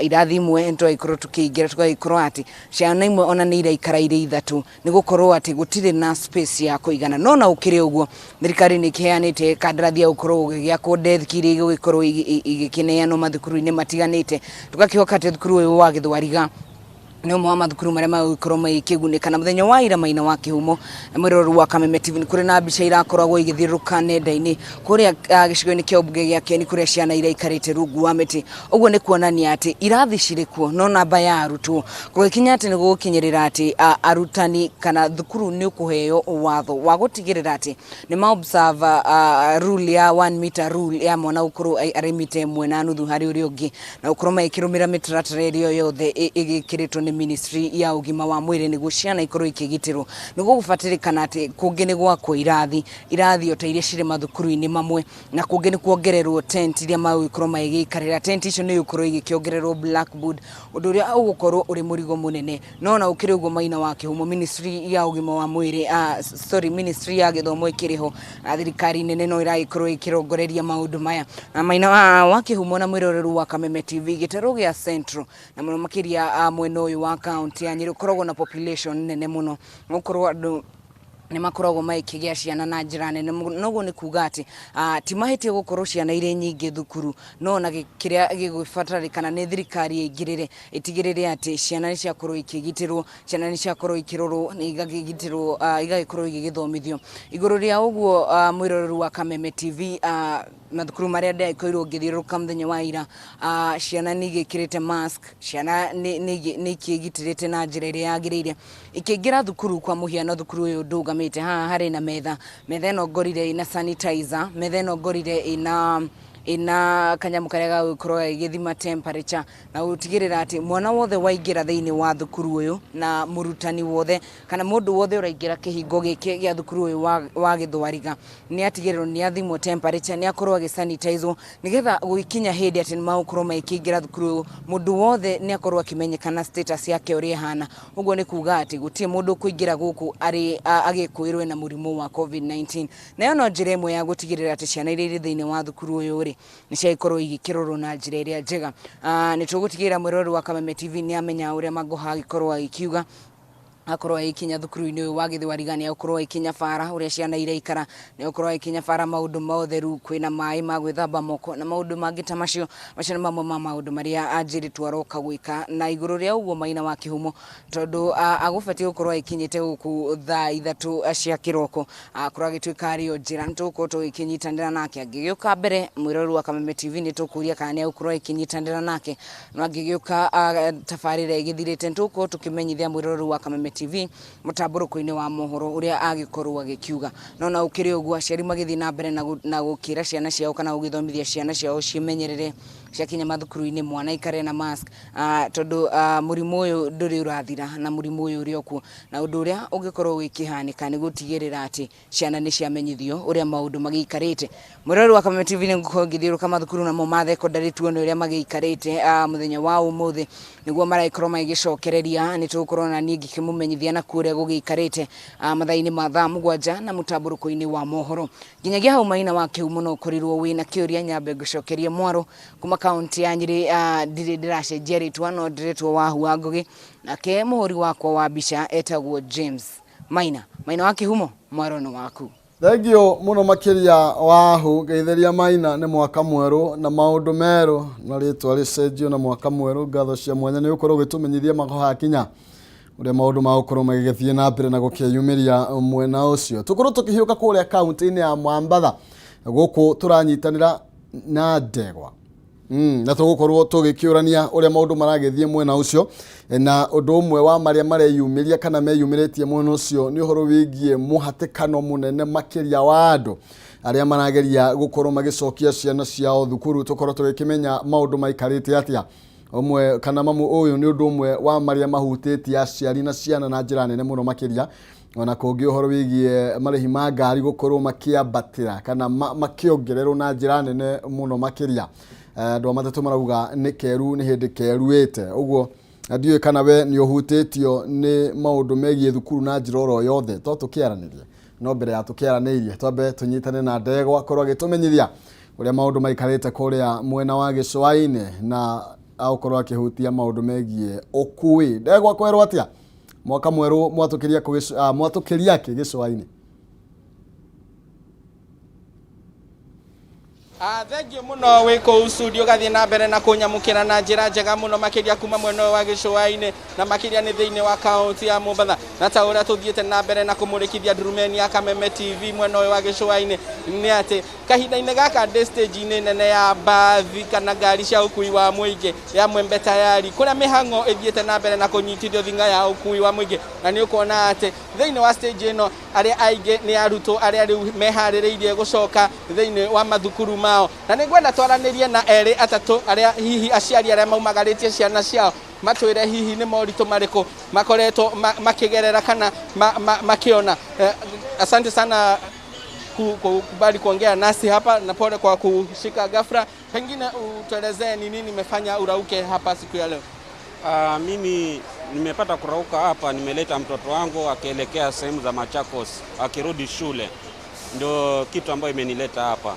irathi imwe twagĩkorwo tukĩingĩra tũgagĩkorwo atĩ ciana imwe ona nĩ iraikara irĩ ithatũ nĩ gũkorwo atĩ gũtirĩ na space ya kũigana no na ũkĩrĩ ũguo thirikari nĩ kĩheanĩte kandarathi ya gũkorwo gũgĩakwo desk iria igũgĩkorwo igĩkĩneanwo mathukuru-inĩ matiganĩte tũgakĩhoka atĩ thukuru ũyũ wa Gĩthwariga nĩ ũmwe wa mathukuru marĩa magũgĩkorwo magĩkĩgunĩka na mũthenya wa ira Maina wa Kihumo mwĩroreri wa Kameme TV nĩ kũrĩ na mbica irakoragwo igĩthiũrũrũka nenda-inĩ kũrĩa gĩcigo-inĩ kĩa ũmbunge gĩa Kieni kũrĩa ciana iraikarĩte rungu wa mĩtĩ ũguo nĩ kuonania atĩ irathi cirĩ kuo no namba ya arutwo gũgĩkinya atĩ nĩ gũgũkinyĩrĩra atĩ arutani kana thukuru nĩ ũkũheo watho wa gũtigĩrĩra atĩ nĩ ma observe rule ya 1 meter rule ya mwana gũkorwo arĩ mita 1.5 harĩ ũrĩa ũngĩ na gũkorwo magĩkĩrũmĩrĩra mĩtaratara ĩrĩa yothe ĩgĩkĩrĩtwo nĩ ministry ya ũgima wa mwĩrĩ nĩguo ciana ikorwo ikĩgitĩrwo nĩguo gũbatarĩkana atĩ kũngĩ nĩ gwakwo irathi ota iria cirĩ mathukuru-inĩ mamwe na kũngĩ nĩ kuongererwo tent iria magũgĩkorwo magĩgĩikarĩra tent icio nĩ gũkorwo igĩkĩongererwo blackboard ũndũ ũrĩa ũgũkorwo ũrĩ mũrigo mũnene no na ũkĩrĩ ũguo Maina wa Kihumo ministry ya ũgima wa mwĩrĩ ministry ya gĩthomo ĩkĩrĩho thirikari nene no ĩragĩkorwo ĩkĩrongoreria maũndũ maya na Maina wa Kihumo na mwĩroreri wa Kameme TV gĩtarũ gĩa Central na mũno makĩria mwena ũyũ wa county ya Nyĩrĩ ũkoragwo na population nene mũno gũkorwo andũ nĩ makoragwo magĩkĩgĩa ciana na njĩra nene noguo nĩ kuga atĩ ti mahĩtia gũkorwo ciana irĩ nyingĩ thukuru no na kĩrĩa gĩgũbatarĩkana nĩ thirikari ĩingĩrĩre ĩtigĩrĩre atĩ ciana nĩ ciakorwo ikĩgitĩrwo ciana nĩ ciakorwo ikĩrorwo nĩ igagĩgitĩrwo igagĩkorwo igĩgĩthomithio igũrũ rĩa ũguo mwĩroreri wa Kameme TV mathukuru marĩa ndĩkoirwo ngĩthiũrũrũka mũthenya wa ira ciana nĩ igĩkĩrĩte mask ciana nĩ ikĩgitĩrĩte na njĩra ĩrĩa yagĩrĩire ikĩingĩra thukuru kwa mũhiano thukuru ũyũ ndũgamĩte haha harĩ na metha ĩno ngorire ina sanitizer metha ĩno ngorire ina kanyamu karĩa gagũkorwo gĩgĩthima temperature na gũtigĩrĩra atĩ mwana wothe waingĩra thĩinĩ wa thukuru ũyũ na mũrutani wothe kana mũndũ wothe ũraingĩra kĩhingo gĩkĩ gĩa thukuru ũyũ wa Gĩthwariga nĩ atigĩrĩrwo nĩ athimwo temperature nĩ akorwo agĩsanitizwo nĩgetha gũkinya hĩndĩ atĩ nĩ magũkorwo magĩkĩingĩra thukuru ũyũ mũndũ wothe nĩ akorwo akĩmenyekana status yake ũrĩa hana ũguo nĩ kuga atĩ gũtirĩ mũndũ kũingĩra gũkũ agĩkwĩrwo na mũrimũ wa COVID-19 nayo no njĩra ĩmwe ya gũtigĩrĩra atĩ ciana iria irĩ thĩinĩ wa thukuru ũyũ nĩ ciakorwo igĩkĩrorwo na njĩra ĩrĩa njega nĩ tũgũtigĩrĩra mwĩroreri wa Kameme TV nĩ amenya ũrĩa Magoha agĩkorwo agĩkiuga akorwo agĩkinya thukuru-inĩ ũyũ wa Gĩthwariga nĩ akorwo agĩkinya bara ũrĩa ciana iraikara nĩ akorwo agĩkinya bara maũndũ ma ũtheru kwĩna maĩ ma gwĩthamba moko na maũndũ mangĩ ta macio nĩ mamwe ma maũndũ marĩa anjĩrĩtwo aroka gwĩka na igũrũ rĩa ũguo Maina wa Kihumo tondũ agũbatiĩ gũkorwo agĩkinyĩte gũkũ thaa 3 cia kĩroko akorwo agĩtuĩka arĩ o njĩra nĩ tũgũkorwo tũgĩkĩnyitanĩra nake angĩgĩũka mbere mwĩroreri wa Kameme TV nĩ tũkũria kana nĩ agũkorwo agĩkĩnyitanĩra nake no angĩgĩũka tabarĩra ĩgĩthirĩte nĩ tũgũkorwo tũkĩmenyithia mwĩroreri wa Kameme TV mũtambũrũko-inĩ wa mohoro ũrĩa agĩkorwo agĩkiuga no na ũkĩrĩ ũguo aciari magĩthiĩ na mbere na gũkĩra ciana ciao kana gũgĩthomithia ciana ciao ciĩmenyerere ciakinya mathukuru-inĩ mwana ikare na mask tondũ mũrimũ ũyũ ndũrĩ ũrathira na mũrimũ ũyũ ũrĩ okuo na ũndũ ũrĩa ũngĩkorwo wĩkĩhanĩka nĩ gũtigĩrĩra atĩ ciana nĩ ciamenyithio ũrĩa maũndũ magĩikarĩte mwĩroreri wa Kameme TV nĩ ngũkorwo ngĩthiũrũrũka mathukuru namo ma thekondarĩ tuone ũrĩa magĩikarĩte mũthenya wa ũmũthĩ nĩguo maragĩkorwo magĩcokereria nĩ tũgũkorwo na niĩ ngĩkĩmũmenyithia na kũrĩa gũgĩikarĩte mathaa-inĩ ma thaa 7 na mũtambũrũko-inĩ wa mohoro nginyagia hau Maina wa Kihumo no ũkorirwo wĩna kĩũria nyambe ngũcokerie mwaro kuma kaunti ya Nyĩrĩ ndirĩ ndĩracenjia rĩtwa no ndĩrĩtwo Wahu wa Ngũgĩ nake mũhũri wakwa wa mbica etagwo James Maina wa Kihumo mwaro nĩ waku thengio mũno makĩria Wahu geithĩria Maina nĩ mwaka mwerũ na maũndũ merũ na rĩtwa rĩcenjio na mwaka mwerũ ngatho cia mwanya nĩ ũkorwo gĩtũmenyithia Magoha kinya ũrĩa maũndũ magũkorwo magĩgĩthiĩ na mbere na gũkĩyumĩria mwena ũcio tũkorwo tũkĩhiũka kũrĩa kaunti-inĩ ya Mwambatha gũkũ tũranyitanĩra na ndegwa na tũgũkorwo tũgĩkĩũrania ũrĩa maũndũ maragĩthiĩ mwena ũcio na ũndũ ũmwe wa marĩa mareyumĩria kana meyumĩrĩtie mwena ũcio nĩ ũhoro wĩgiĩ mũhatĩkano mũnene makĩria wa andũ arĩa marageria gũkorwo magĩcokia ciana ciao thukuru tũkorwo tũgĩkĩmenya maũndũ maikarĩte atĩa ũmwe kana mamu ũyũ nĩ ũndũ ũmwe wa marĩa mahutĩtie aciari na ciana na njĩra nene mũno makĩria ona kũngĩ ũhoro wĩgiĩ marĩhi ma ngari gũkorwo makĩambatĩra kana makĩongererwo na njĩra nene mũno makĩria andũ amatatũ marauga nĩ keru nĩ hĩndĩ keruĩte ũguo ndiũĩ kana we nĩ ũhutĩtio nĩ maũndũ megiĩ thukuru na njĩra oro yothe to tũkĩaranĩria no mbere ya tukiaraniirie twambe tunyitane na Ndegwa korwo agitumenyithia uria maundu maikarite kuria mwena wa gicua-ini na aukorwo akihutia maundu megie ukui. Ndegwa kwerwo atia mwaka mweru mwatukiria ki gicua-ini? Thengiũ mũno wĩ kũu studio gathie na mbere na kũnyamũkĩra na njĩra njega mũno makĩria kuma mwena wa gĩcũa-inĩ na makĩria nĩ thĩinĩ wa kaunti ya Mombatha, na ta ũrĩa tũthiĩte na mbere na kũmũrĩkithia ndurumeni ya Kameme TV mwena wa gĩcũa-inĩ nĩ atĩ kahinda-inĩ gaka ndĩ stage-inĩ nene ya mbathi kana ngari cia ũkui wa mũingĩ ya Mwembe Tayari kũrĩa mĩhang'o ĩthiĩte na mbere na kũnyitithio thinga ya ũkui wa mũingĩ, na nĩ ũkuona atĩ thĩinĩ wa stage ĩno arĩa aingĩ nĩ arutwo arĩa rĩu meharĩrĩirie gũcoka thĩinĩ wa mathukuru mao, na nĩ ngwenda twaranĩrie na erĩ atatũ arĩa hihi aciari arĩa maumagarĩtie ciana ciao matwĩre hihi nĩ moritũ marĩkũ makoretwo makĩgerera kana makiona. Asante sana kukubali kuongea nasi hapa na pole kwa kushika ghafla. Pengine utuelezee ni nini imefanya urauke hapa siku ya leo? Mimi nimepata kurauka hapa, nimeleta mtoto wangu akielekea sehemu za Machakos akirudi shule. Ndio kitu ambayo imenileta hapa.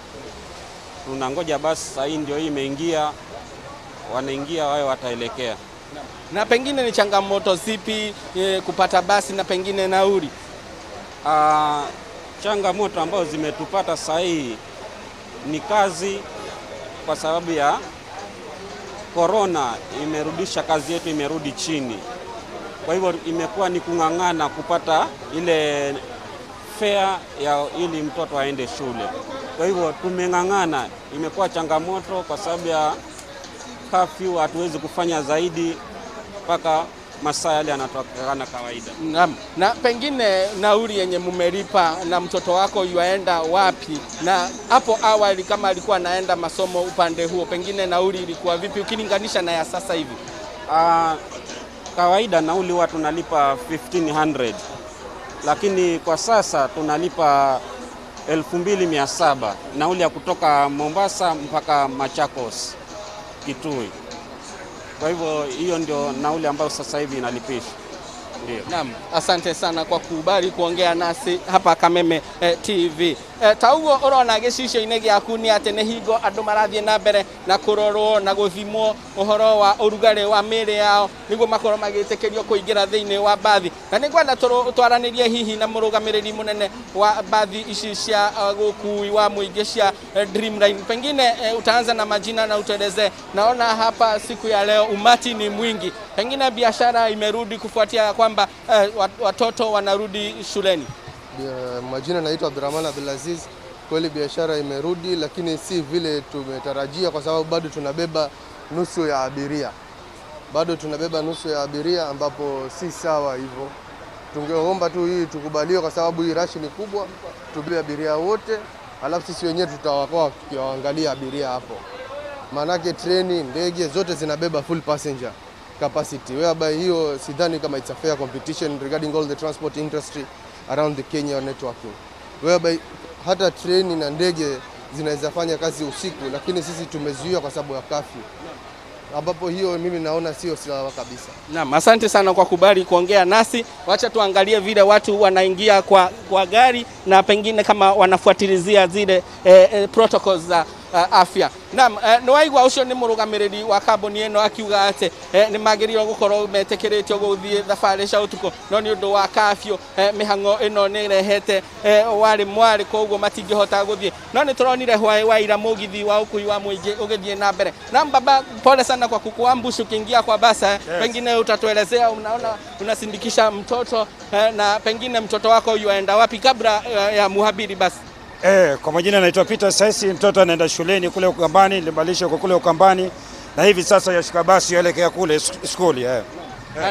Tunangoja basi sasa hii ndio hii imeingia, wanaingia wao wataelekea. Na pengine ni changamoto zipi kupata basi na pengine nauli? Changamoto ambazo zimetupata sasa hii ni kazi, kwa sababu ya corona imerudisha kazi yetu, imerudi chini. Kwa hivyo imekuwa ni kung'ang'ana kupata ile fare ya ili mtoto aende shule. Kwa hivyo tumeng'ang'ana, imekuwa changamoto kwa sababu ya curfew, hatuwezi kufanya zaidi mpaka masaa yale yanatokana kawaida. Naam. Na pengine nauli yenye mumelipa na mtoto wako yuaenda wapi? Na hapo awali kama alikuwa anaenda masomo upande huo, pengine nauli ilikuwa vipi ukilinganisha na ya sasa hivi? Kawaida nauli huwa tunalipa 1500, lakini kwa sasa tunalipa 2700 nauli ya kutoka Mombasa mpaka Machakos Kitui. Kwa hivyo hiyo ndio nauli ambayo sasa hivi inalipisha. Ndio. Naam, asante sana kwa kubali kuongea nasi hapa Kameme TV. Taugo urona gicicio-inĩ gĩaku nĩ atĩ nĩ hingo andũ marathiĩ na mbere na kũrorwo na gũthimwo ũhoro wa ũrugarĩ wa mĩĩrĩ yao nĩguo makorwo magĩtĩkĩrio kũingĩra thĩinĩ wa mbathi. Na nĩ ngwenda twaranĩrie hihi na mũrũgamĩrĩri mũnene wa mbathi ici cia ũkui wa mũingĩ cia Dreamline. Pengine utaanza na majina na utueleze. Naona hapa siku ya leo umati ni mwingi. Pengine biashara imerudi kufuatia kwamba watoto wanarudi shuleni. Majina naitwa Abdulaziz. Kweli biashara imerudi, lakini si vile tumetarajia kwa sababu bado tunabeba nusu ya abiria. Ambapo si sawa hivyo. Tungeomba tu hii tukubaliwe kwa sababu hii rush ni kubwa, tubebe abiria wote, alafu sisi wenyewe tutawakoa tukiwaangalia abiria hapo. Maanake treni, ndege zote zinabeba full passenger capacity. Whereby hiyo sidhani kama it's a fair competition regarding all the transport industry around the Kenya networking. Whereby hata treni na ndege zinaweza fanya kazi usiku, lakini sisi tumezuia kwa sababu ya curfew. Ambapo hiyo mimi naona sio sawa kabisa. Naam, asante sana kwa kubali kuongea nasi. Wacha tuangalie vile watu wanaingia kwa gari na pengine kama wanafuatilizia zile protocols za afya. Naam, nĩwaigua ũcio nĩ mũrũgamĩrĩri wa kambuni ĩno akiuga atĩ nĩ magĩrĩirwo gũkorwo metĩkĩrĩtio gũthiĩ thabarĩ cia ũtukũ, no nĩ ũndũ wa kafyu mĩhang'o ĩno nĩ ĩrehete warĩ mwarĩ, koguo matingĩhota gũthiĩ. No nĩ tũronire waira mũgithi wa ũkui wa mũingĩ ũgĩthiĩ na mbere. Naam baba, pole sana kwa kukuambush ukiingia kwa basa. Yes. Pengine utatuelezea, unaona unasindikisha mtoto na pengine mtoto wako yuaenda wapi kabla ya muhabiri basi? Kwa majina naitwa Peter Saisi, mtoto anaenda shuleni kule Ukambani, nilimalisha kwa kule Ukambani na hivi sasa yashika basi yaelekea kule skuli.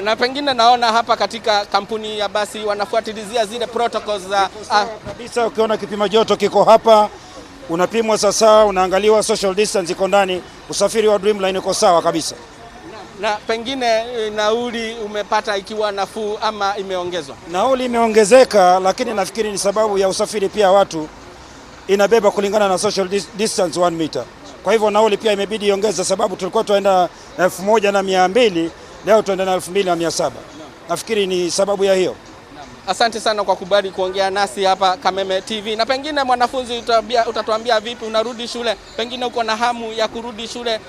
Na pengine naona hapa katika kampuni ya basi wanafuatilizia zile protocols za kabisa. Ukiona kipima joto kiko hapa, unapimwa sasa, unaangaliwa social distance iko ndani, usafiri wa Dreamline uko sawa kabisa. Na pengine nauli umepata ikiwa nafuu ama imeongezwa? Nauli imeongezeka, lakini nafikiri ni sababu ya usafiri pia watu inabeba kulingana na social distance 1 meter. Kwa hivyo nauli pia imebidi iongeze, sababu tulikuwa tuenda 1200, leo tuenda na 2700. Nafikiri ni sababu ya hiyo. Asante sana kwa kubali kuongea nasi hapa Kameme TV. Na pengine mwanafunzi utatuambia vipi unarudi shule? Pengine uko na hamu ya kurudi shule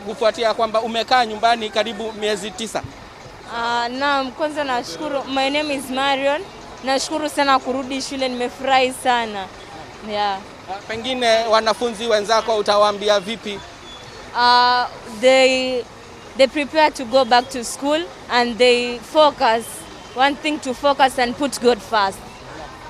kufuatia kwamba umekaa nyumbani karibu miezi 9. Naam, kwanza nashukuru. My name is Marion. Nashukuru sana kurudi shule, nimefurahi sana. Yeah. Pengine wanafunzi wenzako utawaambia vipi? They prepare to go back to school and they focus. One thing to focus and put God first.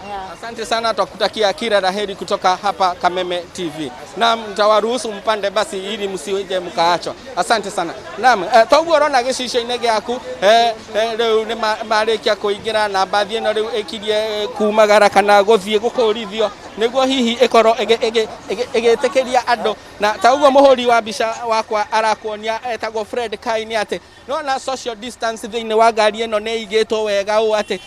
Yeah. Asante sana, tukutakia kila la heri kutoka hapa Kameme TV. Naam, mtawaruhusu mpande basi ili msiweje mkaachwa. Asante sana. Naam, toguo rona gicicio-inĩ gĩaku rĩu nĩ marĩkia kũingĩra na mbathi ĩno rĩu ĩkirie kumagara kana gũthiĩ gũkũrithio nĩguo hihi ĩkorwo ĩgĩtĩkĩria andũ. Na toguo mũhũri wa mbica wakwa arakuonia etagwo Fred Kai nĩ atĩ nona social distance thĩinĩ wa ngari ĩno nĩ igĩtwo wega ũũ atĩ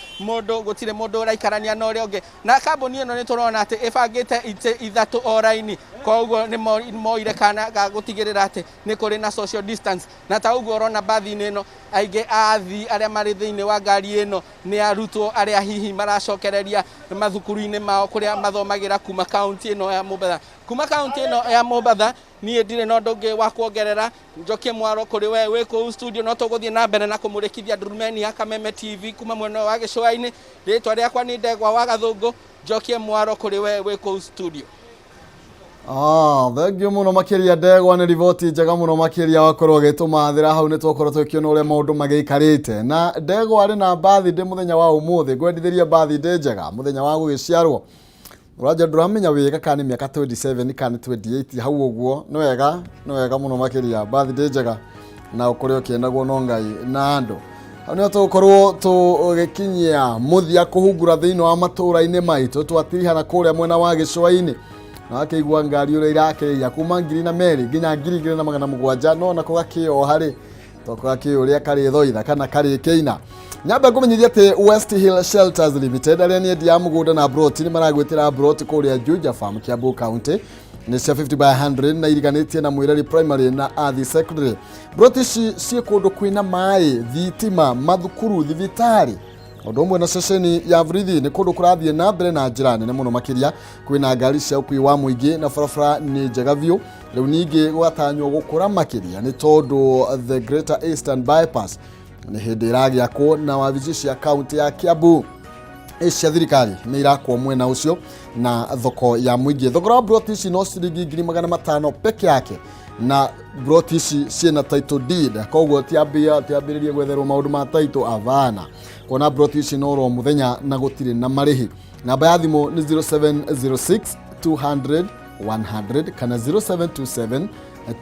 gũtirĩ mũndũ ũraikarania na ũrĩa ũngĩ. Na kambuni ĩno nĩ tũrona atĩ ĩbangĩte itĩ 3 o raini, koguo nĩ moire kana ga gũtigĩrĩra atĩ nĩ kũrĩ na social distance. Na ta ũguo ũrona mbathi-inĩ ĩno aingĩ athii arĩa marĩ thĩinĩ wa ngari ĩno nĩ arutwo arĩa hihi maracokereria mathukuru-inĩ mao kũrĩa mathomagĩra kuma kaunti ĩno ya Mombatha. Kuma kaunti ĩno ya Mombatha niĩ ndirĩ na ũndũ ũngĩ wa kuongerera. Njokie Mwaro kũrĩ we wĩ kũu studio, no tũgũthiĩ na mbere na kũmũrĩkithia ndurumeni ya Kameme TV kuma mwena wa gĩcũa-inĩ. Rĩtwa rĩakwa nĩ Ndegwa wa Gathũngũ. Njokie Mwaro kũrĩ we wĩ kũu studio. Thengio muno makiria Ndegwa, nĩ riboti njega muno makiria wakorwo gĩtũmathĩra hau nĩ twakorwo tũkĩona ũrĩa maũndũ magĩikarĩte. Na Ndegwa arĩ na birthday mũthenya wa ũmũthĩ, ngwendithĩria birthday njega mũthenya wa gũgĩciarwo. Ũranja ndũramenya wĩga kana nĩ mĩaka 27 kana 28 hau ũguo. Nĩ wega mũno makiria birthday njega na ũkorwo ũkĩendagwo no Ngai na andũ. Nĩ tũkorwo tũgĩkinyia mũthia kũhungura thĩinĩ wa matũũra-inĩ maitũ twatirihana kũrĩa mwena wa gĩcũa-inĩ. Na akĩigua ngari ũrĩa irakĩrĩia kuma 2002 nginya 2700 no nako gakĩoha rĩ toko gakĩũrĩa karĩ thoitha kana karĩ kĩina. Nyamba ngũmenyithia atĩ West Hill Shelters Limited arĩa nĩ endia mũgũnda na broti nĩ maragwĩtĩra broti kũrĩa Juja Farm Kiambu County nĩ cia 50/100 na iriganĩtie na Mwirari Primary na Athi Secondary. Broti ici ciĩ kũndũ kwĩna maĩ, thitima, mathukuru, thibitarĩ ũndũ ũmwe na ceceni ya Vrithi. Nĩ kũndũ kũrathiĩ na mbere na njĩra nene mũno makĩria, kwĩna ngari cia ũkui wa mũingĩ na barabara nĩ njega biũ. Rĩu ningĩ gwatanywo gũkũra makĩria nĩ tondũ the Greater Eastern Bypass nĩ hĩndĩ ĩragĩakwo na wabici cia kaunti ya Kiambu cia thirikari nĩ irakwo mwena ũcio na thoko ya mũingĩ. Thogora wa broti ici no ciringi 500 peke yake na broti ici ciĩna title deed, koguo tiambĩrĩrie gwetherwo maũndũ ma title avana. Kuona broti ici no ro mũthenya na gũtirĩ na marĩhi. Namba ya thimũ nĩ 0706 200 100 kana 0727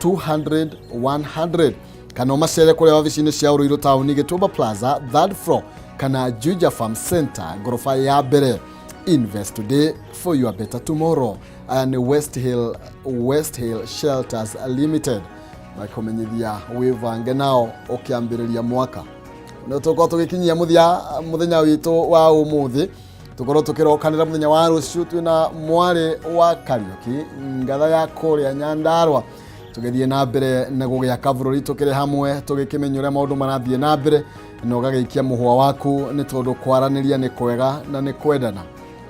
200 100 kana ũmacere kũrĩa wabici-inĩ cia Ũrũirũ taũni Gĩtũmba Plaza 3rd floor kana Juja Farm Center ngorofa ya mbere. Invest today for your better tomorrow. Aya nĩ West Hill Shelters Limited makũmenyithia wĩvange nao ũkĩambĩrĩria mwaka. Nĩ tũkorwo tũgĩkinyia mũthenya witũ wa ũmũthĩ, tũkorwo tũkĩrokanĩra mũthenya wa rũciũ twĩna mwarĩ wa Kariuki ngatha ya kũrĩa Nyandarua tũgĩthiĩ na mbere na gũgĩaka bũrũri tũkĩrĩ hamwe tũgĩkĩmenya ũrĩa maũndũ marathiĩ na mbere na ũgagĩikia mũhwa waku nĩ tondũ kwaranĩria nĩ kwega na nĩ kwendana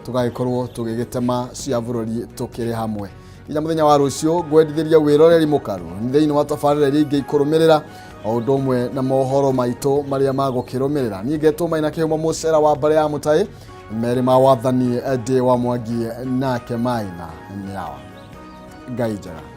tũgagĩkorwo tũgĩgĩtema cia bũrũri tũkĩrĩ hamwe. Nginya mũthenya wa rũciũ ngwendithĩria wĩroreri mũkaru thĩinĩ wa tabarĩra iria ingĩ ikũrũmĩrĩra o ũndũ ũmwe na mohoro maitũ marĩa magũkĩrũmĩrĩra. Niĩ ngetwo Maina Kihumo mũcera wa mbere ya mũtaĩ merĩ ma wathani ndĩ wa Mwangi nake Maina nĩ awa Ngai njega.